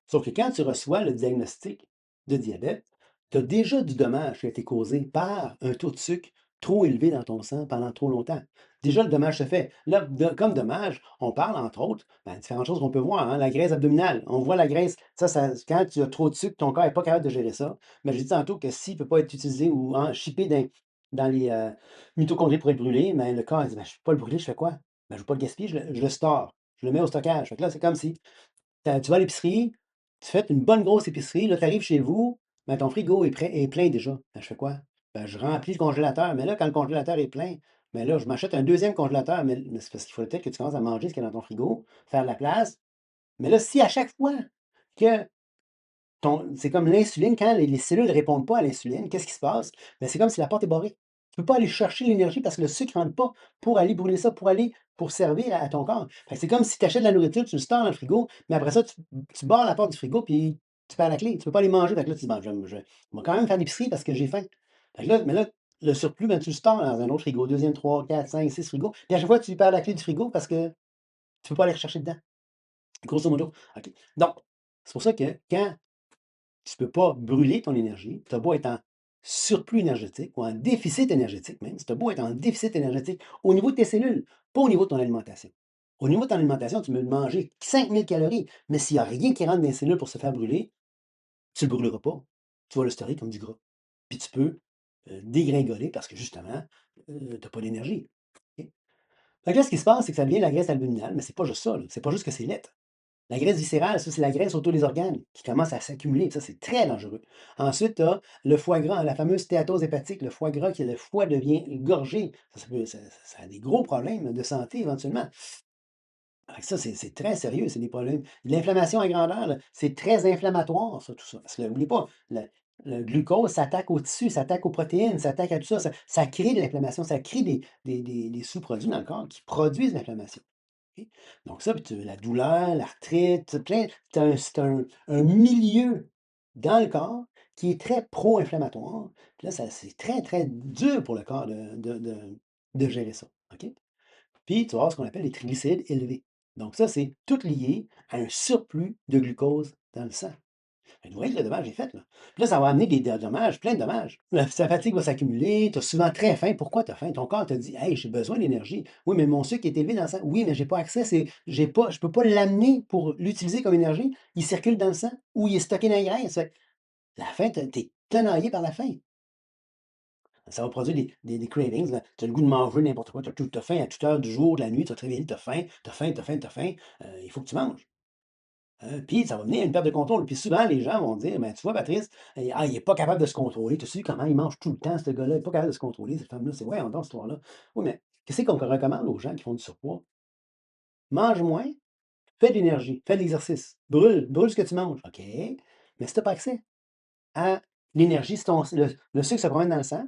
Sauf que quand tu reçois le diagnostic de diabète, tu as déjà du dommage qui a été causé par un taux de sucre trop élevé dans ton sang pendant trop longtemps. Déjà, le dommage se fait. Là, comme dommage, on parle, entre autres, différentes choses qu'on peut voir, hein, la graisse abdominale. On voit la graisse, quand tu as trop de sucre, ton corps n'est pas capable de gérer ça. Mais j'ai dit tantôt que s'il ne peut pas être utilisé ou chippé dans les mitochondries pour être brûlé, mais le corps il dit, je ne peux pas le brûler, je fais quoi? Je ne veux pas le gaspiller, je le store. Je le mets au stockage. Fait que là, c'est comme si tu vas à l'épicerie, tu fais une bonne grosse épicerie, là, tu arrives chez vous, ben, ton frigo est plein déjà. Ben, je fais quoi? Ben, je remplis le congélateur. Mais là, quand le congélateur est plein, mais là, je m'achète un deuxième congélateur. Mais c'est parce qu'il faut peut-être que tu commences à manger ce qu'il y a dans ton frigo, faire de la place. Mais là, si à chaque fois que c'est comme l'insuline, quand les cellules ne répondent pas à l'insuline, qu'est-ce qui se passe? Ben, c'est comme si la porte est barrée. Tu ne peux pas aller chercher l'énergie parce que le sucre ne rentre pas pour aller brûler ça, pour servir à ton corps. Fait que c'est comme si tu achètes de la nourriture, tu le stores dans le frigo, mais après ça, tu barres la porte du frigo puis tu perds la clé. Tu ne peux pas aller manger. Fait que là, tu dis, bon, je vais quand même faire l'épicerie parce que j'ai faim. Fait que là, mais là, le surplus, ben, tu le stores dans un autre frigo, deuxième, trois, quatre, cinq, six frigos. Puis à chaque fois, tu perds la clé du frigo parce que tu ne peux pas aller rechercher dedans. Grosso modo. OK. Donc, c'est pour ça que quand tu ne peux pas brûler ton énergie. Tu as beau être en surplus énergétique ou en déficit énergétique même. Tu as beau être en déficit énergétique au niveau de tes cellules, pas au niveau de ton alimentation. Au niveau de ton alimentation, tu peux manger 5000 calories, mais s'il n'y a rien qui rentre dans les cellules pour se faire brûler, tu ne le brûleras pas. Tu vas le stocker comme du gras. Puis tu peux dégringoler parce que justement, tu n'as pas d'énergie. OK? Fait que là, ce qui se passe, c'est que ça devient la graisse abdominale, mais c'est pas juste ça. C'est pas juste que c'est laid. La graisse viscérale, ça, c'est la graisse autour des organes qui commence à s'accumuler. Ça, c'est très dangereux. Ensuite, tu as le foie gras, la fameuse stéatose hépatique, le foie gras, le foie devient gorgé. Ça a des gros problèmes de santé éventuellement. Fait que ça, c'est très sérieux, c'est des problèmes. L'inflammation à grandeur, là, c'est très inflammatoire, ça, tout ça. Parce que n'oublie pas, le glucose s'attaque aux tissus, s'attaque aux protéines, s'attaque à tout ça. Ça crée de l'inflammation, ça crée des sous-produits dans le corps qui produisent l'inflammation. OK? Donc ça, puis la douleur, l'arthrite, c'est un milieu dans le corps qui est très pro-inflammatoire. Puis là, c'est très, très dur pour le corps de gérer ça. OK? Puis tu vas avoir ce qu'on appelle les triglycérides élevés. Donc ça, c'est tout lié à un surplus de glucose dans le sang. Fait que vous voyez que le dommage est fait, là. Puis là, ça va amener des dommages, plein de dommages. Sa fatigue va s'accumuler, tu as souvent très faim. Pourquoi tu as faim? Ton corps te dit, hey, j'ai besoin d'énergie. Oui, mais mon sucre est élevé dans le sang. Oui, mais j'ai pas accès, je peux pas l'amener pour l'utiliser comme énergie. Il circule dans le sang ou il est stocké dans les graisses. Fait que la faim, tu es tenaillé par la faim. Ça va produire des cravings. Tu as le goût de manger n'importe quoi. Tu as faim à toute heure du jour, de la nuit, tu vas te réveiller, tu as faim, tu as faim, tu as faim, tu as faim. Il faut que tu manges. Puis ça va mener à une perte de contrôle. Puis souvent, les gens vont dire: «Ben, tu vois, Patrice, il est pas capable de se contrôler. Tu as vu comment il mange tout le temps, ce gars-là? Il est pas capable de se contrôler, cette femme-là.» C'est voyons donc cette histoire-là. Oui, mais qu'est-ce qu'on recommande aux gens qui font du surpoids? Mange moins, fais de l'énergie, fais de l'exercice, brûle ce que tu manges. OK, mais si tu as pas accès à l'énergie, si le sucre se promène dans le sang,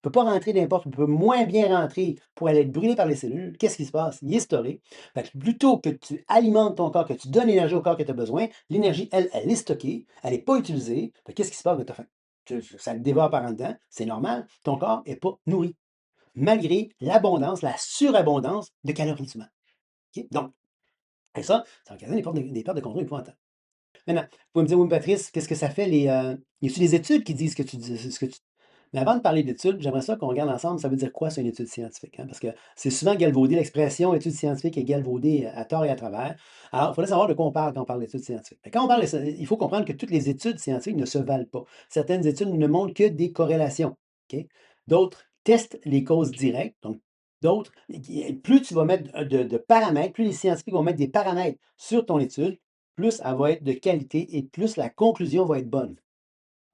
peut pas rentrer n'importe où, peut moins bien rentrer pour aller être brûlé par les cellules. Qu'est-ce qui se passe? Il est storé. Fait que plutôt que tu alimentes ton corps, que tu donnes l'énergie au corps que tu as besoin, l'énergie, elle est stockée, elle n'est pas utilisée. Fait que qu'est-ce qui se passe? Ben, tu as faim. Ça le dévore par en dedans, c'est normal. Ton corps n'est pas nourri, malgré l'abondance, la surabondance de calories souvent. OK? Donc, et ça occasionne des pertes de contrôle épouvantables. Maintenant, vous pouvez me dire: «Oui, Patrice, qu'est-ce que ça fait y a-t-il des études qui disent ce que tu.» Mais avant de parler d'études, j'aimerais ça qu'on regarde ensemble, ça veut dire quoi, ça, une étude scientifique, hein? Parce que c'est souvent galvaudé, l'expression étude scientifique est galvaudée à tort et à travers. Alors, il faudrait savoir de quoi on parle quand on parle d'études scientifiques. Quand on parle il faut comprendre que toutes les études scientifiques ne se valent pas. Certaines études ne montrent que des corrélations, OK? D'autres testent les causes directes, donc D'autres, plus tu vas mettre de paramètres, plus les scientifiques vont mettre des paramètres sur ton étude, plus elle va être de qualité et plus la conclusion va être bonne.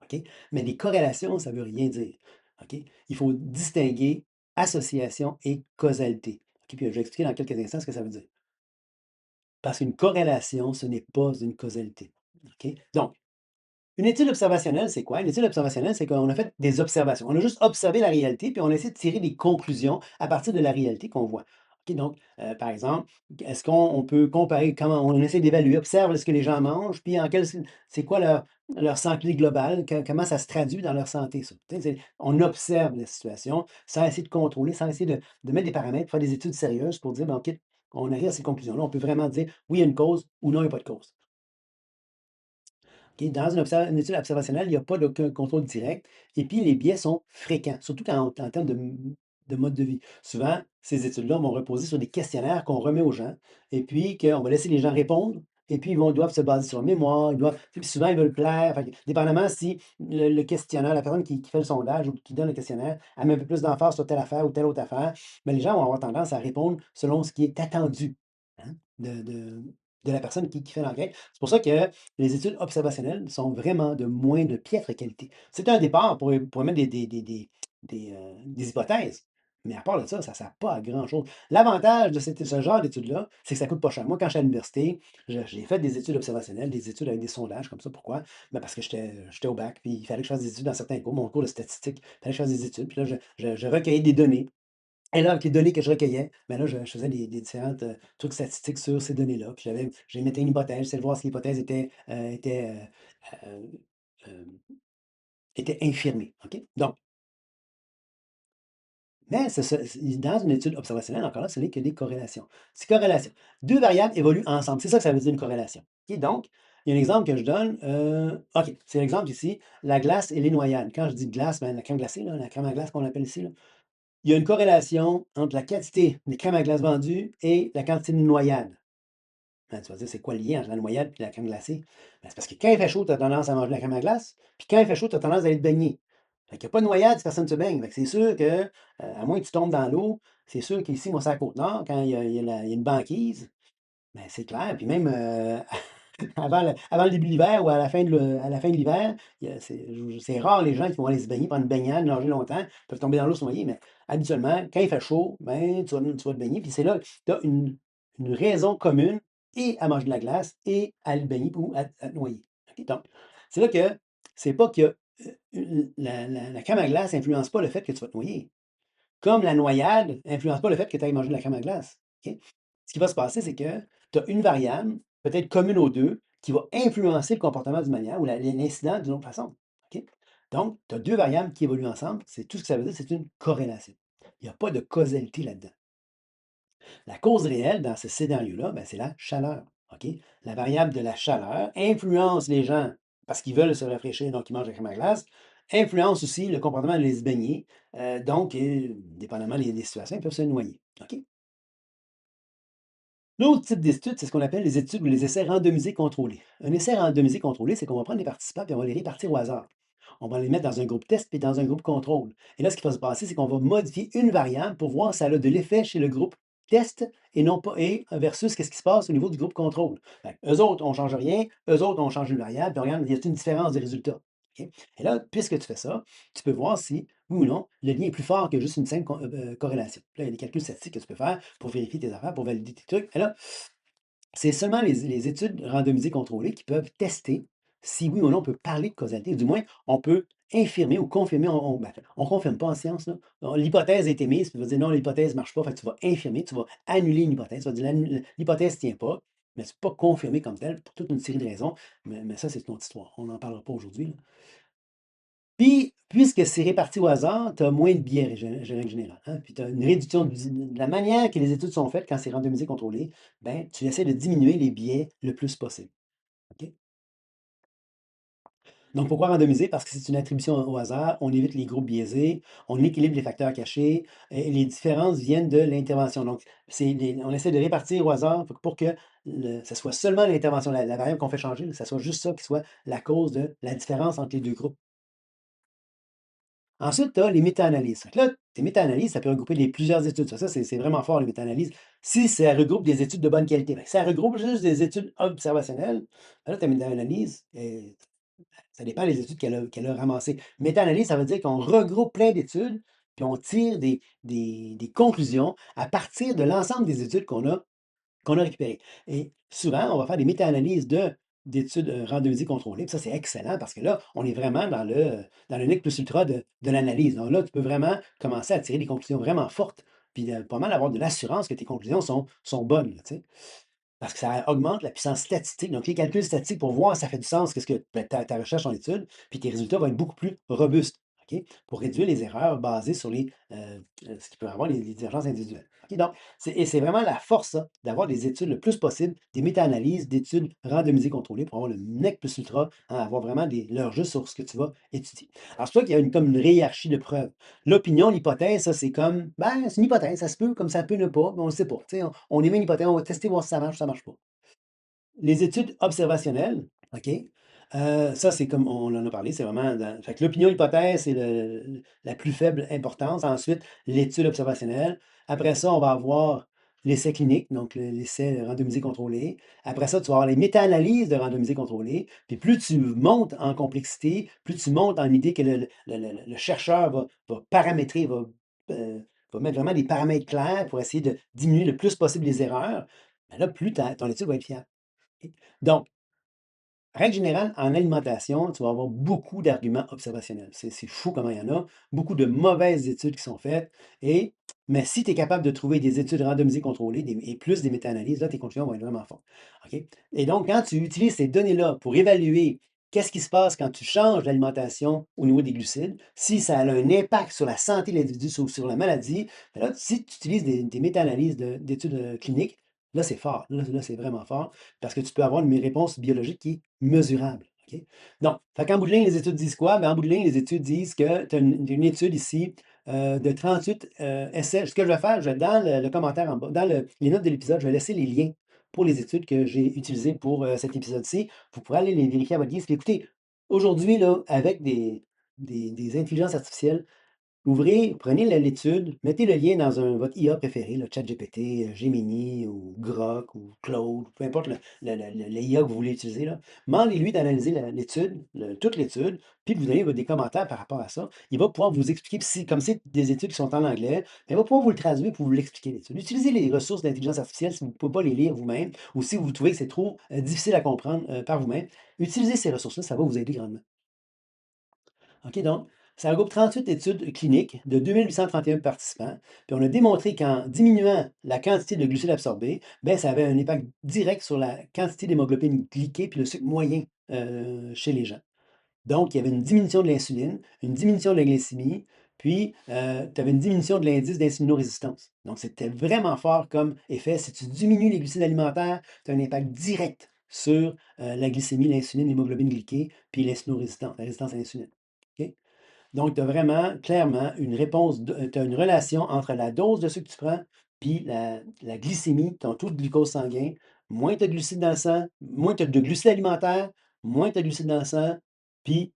OK? Mais les corrélations, ça ne veut rien dire. OK? Il faut distinguer association et causalité. OK? Puis je vais expliquer dans quelques instants ce que ça veut dire. Parce qu'une corrélation, ce n'est pas une causalité. OK? Donc, une étude observationnelle, c'est quoi? Une étude observationnelle, c'est qu'on a fait des observations. On a juste observé la réalité, puis on a essayé de tirer des conclusions à partir de la réalité qu'on voit. OK, donc, par exemple, est-ce qu'on peut comparer comment on essaie d'évaluer, observe ce que les gens mangent, puis c'est quoi leur santé globale, comment ça se traduit dans leur santé, ça. Tu sais, on observe la situation sans essayer de contrôler, sans essayer de mettre des paramètres, faire des études sérieuses pour dire, ben, OK, on arrive à ces conclusions-là. On peut vraiment dire, oui, il y a une cause ou non, il n'y a pas de cause. OK? Dans une étude observationnelle, il n'y a pas d'aucun contrôle direct et puis les biais sont fréquents, surtout en termes de mode de vie. Souvent, ces études-là vont reposer sur des questionnaires qu'on remet aux gens et puis qu'on va laisser les gens répondre et puis ils doivent se baser sur la mémoire, ils doivent puis souvent ils veulent plaire, fait que dépendamment si le questionnaire, la personne qui fait le sondage ou qui donne le questionnaire, elle met un peu plus d'emphase sur telle affaire ou telle autre affaire, mais les gens vont avoir tendance à répondre selon ce qui est attendu, hein, de la personne qui fait l'enquête. C'est pour ça que les études observationnelles sont vraiment de moins de piètre qualité. C'est un départ pour émettre des hypothèses, mais à part de ça, ça ne sert pas à grand-chose. L'avantage de ce genre d'études-là, c'est que ça ne coûte pas cher. Moi, quand j'étais à l'université, j'ai fait des études observationnelles, des études avec des sondages comme ça. Pourquoi? Ben parce que j'étais au bac, puis il fallait que je fasse des études dans certains cours. Mon cours de statistique, il fallait que je fasse des études. Puis là, je recueillais des données. Et là, avec les données que je recueillais, ben là, je faisais des différentes, trucs statistiques sur ces données-là. Puis j'émettais une hypothèse, j'essayais de voir si l'hypothèse heu, hem, était infirmée, OK? Donc, mais dans une étude observationnelle, encore là, ce n'est que des corrélations. C'est corrélation. 2 variables évoluent ensemble. C'est ça que ça veut dire une corrélation. OK? Donc, il y a un exemple que je donne, OK, c'est l'exemple ici, la glace et les noyades. Quand je dis glace, ben, la crème glacée, là, la crème à glace qu'on appelle ici, là. Il y a une corrélation entre la quantité des crèmes à glace vendues et la quantité de noyades. Ben, tu vas dire, c'est quoi le lien entre la noyade et la crème glacée? Ben, c'est parce que quand il fait chaud, tu as tendance à manger de la crème à glace, puis quand il fait chaud, tu as tendance à aller te baigner. Fait qu'il y a pas de noyade si personne ne se baigne. Fait que c'est sûr que, à moins que tu tombes dans l'eau, c'est sûr qu'ici, moi, c'est à Côte-Nord, quand il y a une banquise, ben, c'est clair. Puis même, avant le début de l'hiver ou à la fin de l'hiver, c'est rare les gens qui vont aller se baigner, prendre une baignade, nager longtemps, peuvent tomber dans l'eau, se noyer, mais habituellement, quand il fait chaud, ben, tu vas te baigner. Puis c'est là que tu as une raison commune et à manger de la glace et à aller te baigner ou à te noyer. OK? Donc, c'est là que c'est pas que la crème à glace n'influence pas le fait que tu vas te noyer. Comme la noyade influence pas le fait que tu ailles manger de la crème à glace, OK? Ce qui va se passer, c'est que tu as une variable, peut-être commune aux 2, qui va influencer le comportement d'une manière ou l'incident d'une autre façon, OK? Donc, tu as 2 variables qui évoluent ensemble, c'est tout ce que ça veut dire, c'est une corrélation. Il y a pas de causalité là-dedans. La cause réelle dans ce scénario-là, ben, c'est la chaleur, OK? La variable de la chaleur influence les gens parce qu'ils veulent se rafraîchir, donc ils mangent la crème à glace, influence aussi le comportement de les se baigner, donc dépendamment des situations, ils peuvent se noyer, OK? L'autre type d'étude, c'est ce qu'on appelle les études ou les essais randomisés contrôlés. Un essai randomisé contrôlé, c'est qu'on va prendre des participants et on va les répartir au hasard. On va les mettre dans un groupe test puis dans un groupe contrôle. Et là, ce qui va se passer, c'est qu'on va modifier une variable pour voir si ça a de l'effet chez le groupe test et non pas et versus qu'est-ce qui se passe au niveau du groupe contrôle. Fait que eux autres, on ne change rien, eux autres, on change une variable, puis on regarde, y a une différence des résultats. OK? Et là, puisque tu fais ça, tu peux voir si, oui ou non, le lien est plus fort que juste une simple corrélation. Là, il y a des calculs statistiques que tu peux faire pour vérifier tes affaires, pour valider tes trucs. Et là, c'est seulement les études randomisées contrôlées qui peuvent tester si oui ou non on peut parler de causalité. Du moins, on peut infirmer ou confirmer. On confirme pas en science, là. L'hypothèse a été mise, puis tu vas dire non, l'hypothèse ne marche pas. Fait que tu vas infirmer, tu vas annuler une hypothèse. Tu vas dire l'hypothèse ne tient pas, mais c'est pas confirmé comme tel pour toute une série de raisons. Mais ça, c'est une autre histoire. On n'en parlera pas aujourd'hui, là. Puis, puisque c'est réparti au hasard, tu as moins de biais, règle générale, hein. Puis tu as une réduction de la manière que les études sont faites quand c'est randomisé contrôlé, ben, tu essaies de diminuer les biais le plus possible. OK? Donc, pourquoi randomiser? Parce que c'est une attribution au hasard, on évite les groupes biaisés, on équilibre les facteurs cachés et les différences viennent de l'intervention. Donc, on essaie de répartir au hasard pour que ce soit seulement l'intervention, la variable qu'on fait changer, ça soit juste ça qui soit la cause de la différence entre les deux groupes. Ensuite, tu as les méta-analyses. Fait que là, tes méta-analyses, ça peut regrouper plusieurs études. Ça, c'est vraiment fort, les méta-analyses. Si ça regroupe des études de bonne qualité, ben, si ça regroupe juste des études observationnelles, ben là, ta méta-analyse, ça dépend des études qu'elle a ramassées. Méta-analyse, ça veut dire qu'on regroupe plein d'études, puis on tire des conclusions à partir de l'ensemble des études qu'on a récupérées. Et souvent, on va faire des méta-analyses d'études randomisées contrôlées. Puis ça, c'est excellent parce que là, on est vraiment dans le nec plus ultra de l'analyse. Donc là, tu peux vraiment commencer à tirer des conclusions vraiment fortes, puis pas mal avoir de l'assurance que tes conclusions sont bonnes, là, tu sais. Parce que ça augmente la puissance statistique. Donc, les calculs statistiques pour voir si ça fait du sens, qu'est-ce que ben, ta recherche en étude, puis tes résultats vont être beaucoup plus robustes, OK? Pour réduire les erreurs basées sur ce qui peut avoir les divergences individuelles. OK? Donc, c'est vraiment la force, ça, d'avoir des études le plus possible, des méta-analyses, d'études randomisées contrôlées pour avoir le nec plus ultra, hein, avoir vraiment l'heure juste sur ce que tu vas étudier. Alors, c'est toi qu'il y a comme une hiérarchie de preuves. L'opinion, l'hypothèse, ça, c'est comme, ben, c'est une hypothèse, ça se peut, comme ça peut ne pas, mais on ne sait pas. Tu sais, on émet une hypothèse, on va tester, voir si ça marche ou ça marche pas. Les études observationnelles, OK? Ça, c'est comme on en a parlé, c'est vraiment fait que l'opinion hypothèse, c'est la plus faible importance. Ensuite, l'étude observationnelle. Après ça, on va avoir l'essai clinique, donc l'essai randomisé contrôlé. Après ça, tu vas avoir les méta-analyses de randomisé contrôlé. Puis plus tu montes en complexité, plus tu montes en idée que le chercheur va paramétrer, va mettre vraiment des paramètres clairs pour essayer de diminuer le plus possible les erreurs, ben là, plus ton étude va être fiable. OK? Donc, règle générale, en alimentation, tu vas avoir beaucoup d'arguments observationnels. C'est fou comment il y en a. Beaucoup de mauvaises études qui sont faites. Mais si tu es capable de trouver des études randomisées contrôlées et plus des méta-analyses, là, tes conclusions vont être vraiment fortes. OK? Et donc, quand tu utilises ces données-là pour évaluer qu'est-ce qui se passe quand tu changes l'alimentation au niveau des glucides, si ça a un impact sur la santé de l'individu, sur la maladie, ben là, si tu utilises des méta-analyses d'études cliniques, là, c'est fort. Là, c'est vraiment fort parce que tu peux avoir une réponse biologique qui est mesurable. OK? Donc, fait qu'en bout de ligne, les études disent quoi? Ben, en bout de ligne, les études disent que tu as une étude ici de 38 essais. Ce que je vais faire, dans le commentaire en bas, dans les notes de l'épisode, je vais laisser les liens pour les études que j'ai utilisées pour cet épisode-ci. Vous pourrez aller les vérifier à votre guise. Puis écoutez, aujourd'hui, là, avec des intelligences artificielles, ouvrez, prenez l'étude, mettez le lien dans votre IA préféré, le ChatGPT, Gemini ou Grok ou Claude, peu importe le l'IA que vous voulez utiliser, là. Demandez-lui d'analyser l'étude, toute l'étude, puis vous donnez des commentaires par rapport à ça. Il va pouvoir vous expliquer, puis comme c'est des études qui sont en anglais, ben, il va pouvoir vous le traduire pour vous l'expliquer, l'étude. Utilisez les ressources d'intelligence artificielle si vous ne pouvez pas les lire vous-même ou si vous trouvez que c'est trop difficile à comprendre par vous-même. Utilisez ces ressources-là, ça va vous aider grandement. OK, donc, ça regroupe 38 études cliniques de 2831 participants. Puis on a démontré qu'en diminuant la quantité de glucides absorbés, ben, ça avait un impact direct sur la quantité d'hémoglobine glyquée puis le sucre moyen chez les gens. Donc, il y avait une diminution de l'insuline, une diminution de la glycémie, puis tu avais une diminution de l'indice d'insulinorésistance. Donc, c'était vraiment fort comme effet. Si tu diminues les glucides alimentaires, tu as un impact direct sur la glycémie, l'insuline, l'hémoglobine glyquée, puis l'insulinorésistance, la résistance à l'insuline. OK? Donc, tu as vraiment, clairement, une réponse, tu as une relation entre la dose de sucre que tu prends puis la glycémie, ton taux de glucose sanguin. Moins tu as de glucides dans le sang, moins tu as de glucides alimentaires, moins tu as de glucides dans le sang, puis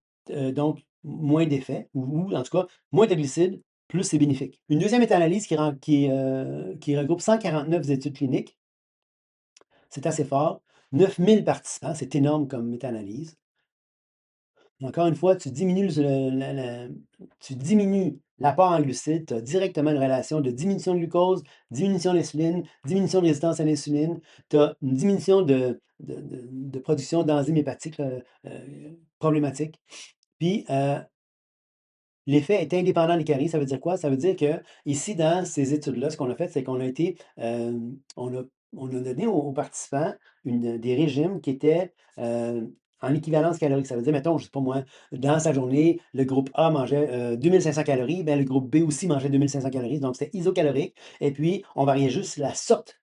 donc moins d'effet, ou en tout cas, moins tu as de glucides, plus c'est bénéfique. Une deuxième méta-analyse qui regroupe 149 études cliniques, c'est assez fort. 9000 participants, c'est énorme comme méta-analyse. Encore une fois, tu diminues l'apport en glucides, tu as directement une relation de diminution de glucose, diminution de l'insuline, diminution de résistance à l'insuline, tu as une diminution de production d'enzymes hépatiques là, problématiques. Puis, l'effet est indépendant des calories. Ça veut dire quoi? Ça veut dire que ici, dans ces études-là, ce qu'on a fait, c'est qu'on a été, on a donné aux participants des régimes qui étaient en équivalence calorique. Ça veut dire, mettons, je sais pas moi, dans sa journée, le groupe A mangeait 2500 calories, ben, le groupe B aussi mangeait 2500 calories, donc c'était isocalorique. Et puis, on variait juste la sorte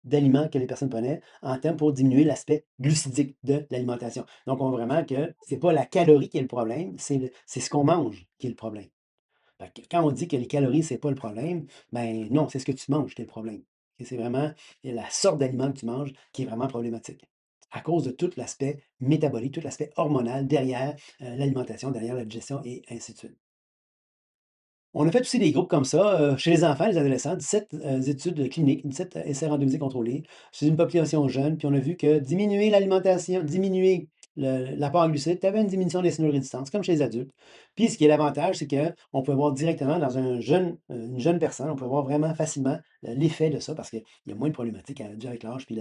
d'aliments que les personnes prenaient en termes pour diminuer l'aspect glucidique de l'alimentation. Donc, on voit vraiment que c'est pas la calorie qui est le problème, c'est ce qu'on mange qui est le problème. Fait que quand on dit que les calories, c'est pas le problème, ben non, c'est ce que tu manges qui est le problème. Et c'est vraiment la sorte d'aliment que tu manges qui est vraiment problématique. À cause de tout l'aspect métabolique, tout l'aspect hormonal derrière l'alimentation, derrière la digestion et ainsi de suite. On a fait aussi des groupes comme ça, chez les enfants, les adolescents, 17 études cliniques, 17 essais randomisés contrôlés chez une population jeune, puis on a vu que diminuer l'alimentation, diminuer l'apport en glucides, tu avais une diminution des résistance comme chez les adultes. Puis ce qui est l'avantage, c'est qu'on peut voir directement dans une jeune personne, on peut voir vraiment facilement l'effet de ça parce qu'il y a moins de problématiques dues avec l'âge puis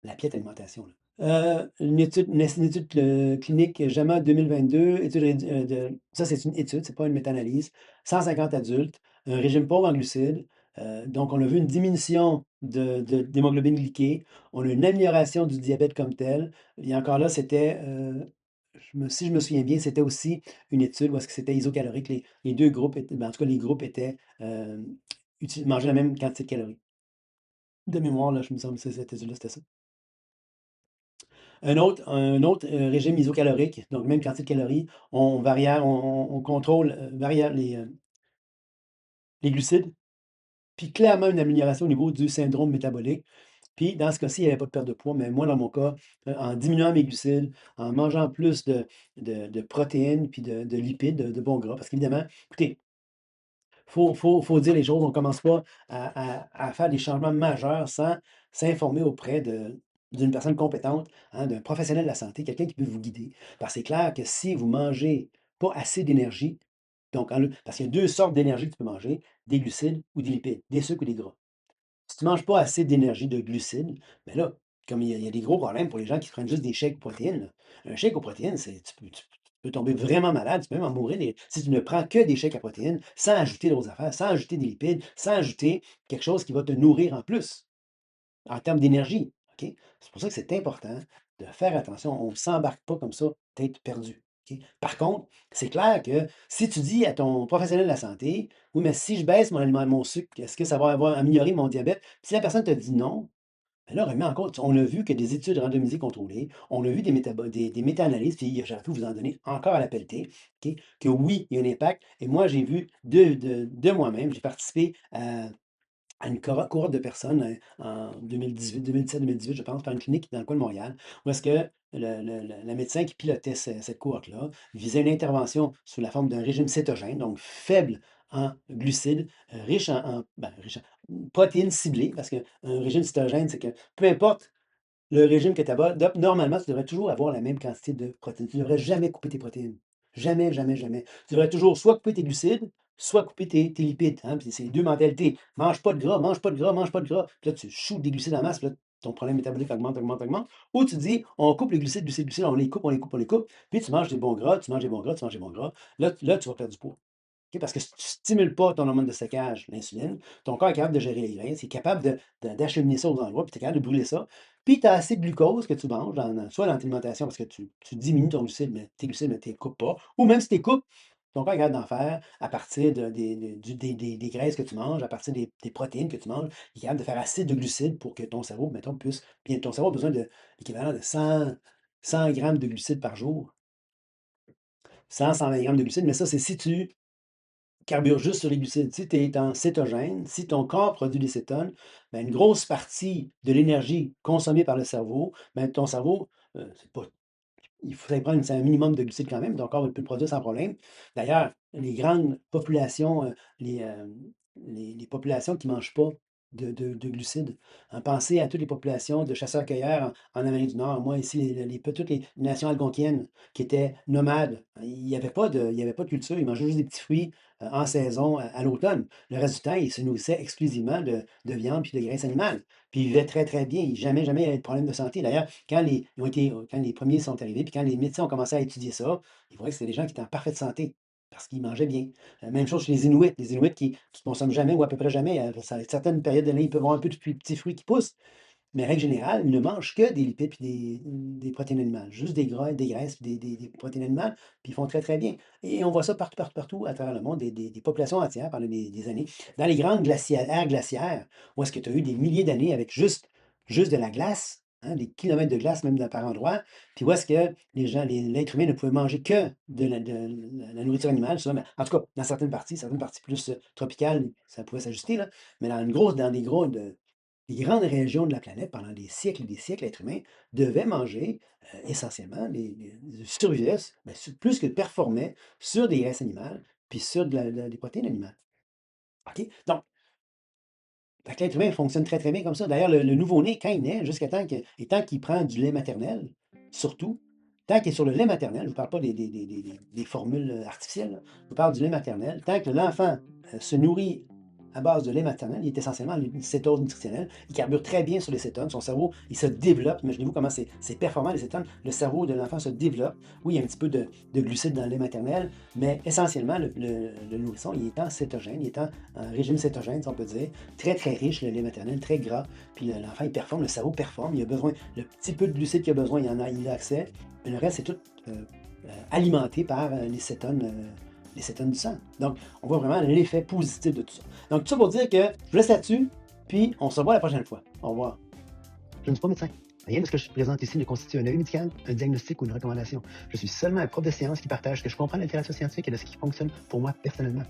la piètre alimentation, là. Une étude, clinique JAMA 2022, étude ça, c'est une étude, c'est pas une méta-analyse. 150 adultes, un régime pauvre en glucides, donc on a vu une diminution d'hémoglobine glyquée, on a une amélioration du diabète comme tel et encore là, c'était, si je me souviens bien, c'était aussi une étude où est-ce que c'était isocalorique. Les 2 groupes étaient en tout cas, les groupes étaient, mangeaient la même quantité de calories. De mémoire, là, je me semble que c'est cette étude-là, c'était ça. Un autre régime isocalorique, donc même quantité de calories, on contrôle, variable les glucides, puis clairement une amélioration au niveau du syndrome métabolique. Puis dans ce cas-ci, il y avait pas de perte de poids, mais moi, dans mon cas, en diminuant mes glucides, en mangeant plus de protéines puis de lipides, de bons gras, parce qu'évidemment, écoutez, faut dire les choses, on commence pas à faire des changements majeurs sans s'informer auprès d'une personne compétente, hein, d'un professionnel de la santé, quelqu'un qui peut vous guider. Parce que c'est clair que si vous mangez pas assez d'énergie, donc parce qu'il y a 2 sortes d'énergie que tu peux manger, des glucides ou des lipides, des sucres ou des gras. Si tu manges pas assez d'énergie, de glucides, ben là, comme il y a des gros problèmes pour les gens qui prennent juste des shakes aux protéines, là. Un shake aux protéines, tu peux tomber vraiment malade, tu peux même en mourir si tu ne prends que des shakes à protéines, sans ajouter d'autres affaires, sans ajouter des lipides, sans ajouter quelque chose qui va te nourrir en plus, en termes d'énergie, OK? C'est pour ça que c'est important de faire attention. On ne s'embarque pas comme ça, tête perdue, OK? Par contre, c'est clair que si tu dis à ton professionnel de la santé: «Oui, mais si je baisse mon sucre, est-ce que ça va avoir amélioré mon diabète?» Si la personne te dit non, ben là, remet en compte, on a vu que des études randomisées contrôlées, on a vu des méta-analyses, puis j'aurais pu vous en donner encore à la pelletée, OK? Que oui, il y a un impact et moi, j'ai vu de moi-même, j'ai participé à une cohorte de personnes, en 2017-2018, je pense, par une clinique dans le coin de Montréal, où est-ce que le médecin qui pilotait cette cohorte-là visait une intervention sous la forme d'un régime cétogène, donc faible en glucides, riche riche en protéines ciblées, parce qu'un régime cétogène, c'est que peu importe le régime que tu abandoptes, normalement, tu devrais toujours avoir la même quantité de protéines. Tu ne devrais jamais couper tes protéines. Jamais, jamais, jamais. Tu devrais toujours soit couper tes glucides, soit couper tes lipides, hein, puis c'est les 2 mentalités. Mange pas de gras, mange pas de gras, mange pas de gras. Puis là, tu shoots des glucides en masse, puis là, ton problème métabolique augmente, augmente, augmente. Ou tu dis: «On coupe les glucides, glucides, glucides, on les coupe, on les coupe, on les coupe», puis tu manges des bons gras, tu manges des bons gras, tu manges des bons gras. Là, tu vas perdre du poids. OK? Parce que si tu stimules pas ton hormone de stockage, l'insuline, ton corps est capable de gérer les graisses, il est capable d'acheminer ça aux endroits, puis tu es capable de brûler ça. Puis tu as assez de glucose que tu manges, soit dans ton alimentation, parce que tu diminues ton glucide, mais tes glucides, mais tu les coupes pas. Ou même si tu les coupes, ton corps est capable d'en faire à partir des graisses que tu manges, à partir des protéines que tu manges. Il est capable de faire assez de glucides pour que ton cerveau, mettons, puisse. Puis ton cerveau a besoin de l'équivalent de 100 grammes de glucides par jour. 100-120 grammes de glucides, mais ça, c'est si tu carbure juste sur les glucides. Si tu es en cétogène, si ton corps produit des cétones, ben, une grosse partie de l'énergie consommée par le cerveau, ben, ton cerveau, c'est pas il faudrait prendre un minimum de glucides quand même, ton corps peut le produire sans problème. D'ailleurs, les grandes populations, les populations qui ne mangent pas de glucides, hein, pensez à toutes les populations de chasseurs-cueilleurs en Amérique du Nord. Moi, ici, toutes les nations algonquiennes qui étaient nomades, il y avait pas de culture, ils mangeaient juste des petits fruits en saison à l'automne. Le reste du temps, ils se nourrissaient exclusivement de viande puis de graisse animale. Puis ils vivaient très, très bien. Jamais, jamais il y avait de problème de santé. D'ailleurs, quand les premiers sont arrivés, puis quand les médecins ont commencé à étudier ça, ils voyaient que c'était des gens qui étaient en parfaite santé parce qu'ils mangeaient bien. Même chose chez les Inuits qui consomment jamais ou à peu près jamais. Certaines périodes de l'année, ils peuvent avoir un peu de petits fruits qui poussent, mais règle générale, ils ne mangent que des lipides puis des protéines animales, juste des gras, des graisses, puis des protéines animales, puis ils font très, très bien. Et on voit ça partout, partout, partout à travers le monde, des populations entières pendant des années. Dans les grandes aires glaciaires, où est-ce que tu as eu des milliers d'années avec juste de la glace, hein, des kilomètres de glace même par endroit, puis où est-ce que l'être humain ne pouvait manger que de la nourriture animale, ça, mais en tout cas, dans certaines parties plus tropicales, ça pouvait s'ajuster, là, mais dans les grandes régions de la planète, pendant des siècles et des siècles, l'être humain devait manger, essentiellement survivait, plus que performait sur des graisses animales, puis sur des protéines animales. OK? Donc, fait que l'être humain fonctionne très, très bien comme ça. D'ailleurs, le nouveau-né, quand il naît, jusqu'à temps et tant qu'il prend du lait maternel, surtout, tant qu'il est sur le lait maternel, je ne vous parle pas des formules artificielles, là, je vous parle du lait maternel, tant que l'enfant se nourrit à base de lait maternel, il est essentiellement une cétose nutritionnelle, il carbure très bien sur les cétones, son cerveau, il se développe, imaginez-vous comment c'est performant les cétones, le cerveau de l'enfant se développe, oui, il y a un petit peu de glucides dans le lait maternel, mais essentiellement, le nourrisson, il est en cétogène, il est en régime cétogène, si on peut dire, très, très riche, le lait maternel, très gras. Puis l'enfant, il performe, le cerveau performe, il a besoin, le petit peu de glucides qu'il a besoin, il a accès. Mais le reste, c'est tout alimenté par les cétones du sang. Donc, on voit vraiment l'effet positif de tout ça. Donc, tout ça pour dire que je vous laisse là-dessus, puis on se revoit la prochaine fois. Au revoir. Je ne suis pas médecin. Rien de ce que je présente ici ne constitue un avis médical, un diagnostic ou une recommandation. Je suis seulement un prof de science qui partage ce que je comprends de la littérature scientifique et de ce qui fonctionne pour moi personnellement.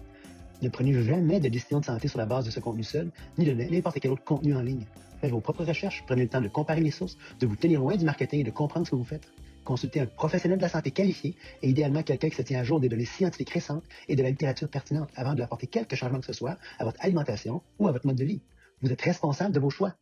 Ne prenez jamais de décision de santé sur la base de ce contenu seul, ni de n'importe quel autre contenu en ligne. Faites vos propres recherches, prenez le temps de comparer les sources, de vous tenir loin du marketing et de comprendre ce que vous faites. Consultez un professionnel de la santé qualifié et idéalement quelqu'un qui se tient à jour des données scientifiques récentes et de la littérature pertinente avant de apporter quelque changement que ce soit à votre alimentation ou à votre mode de vie. Vous êtes responsable de vos choix.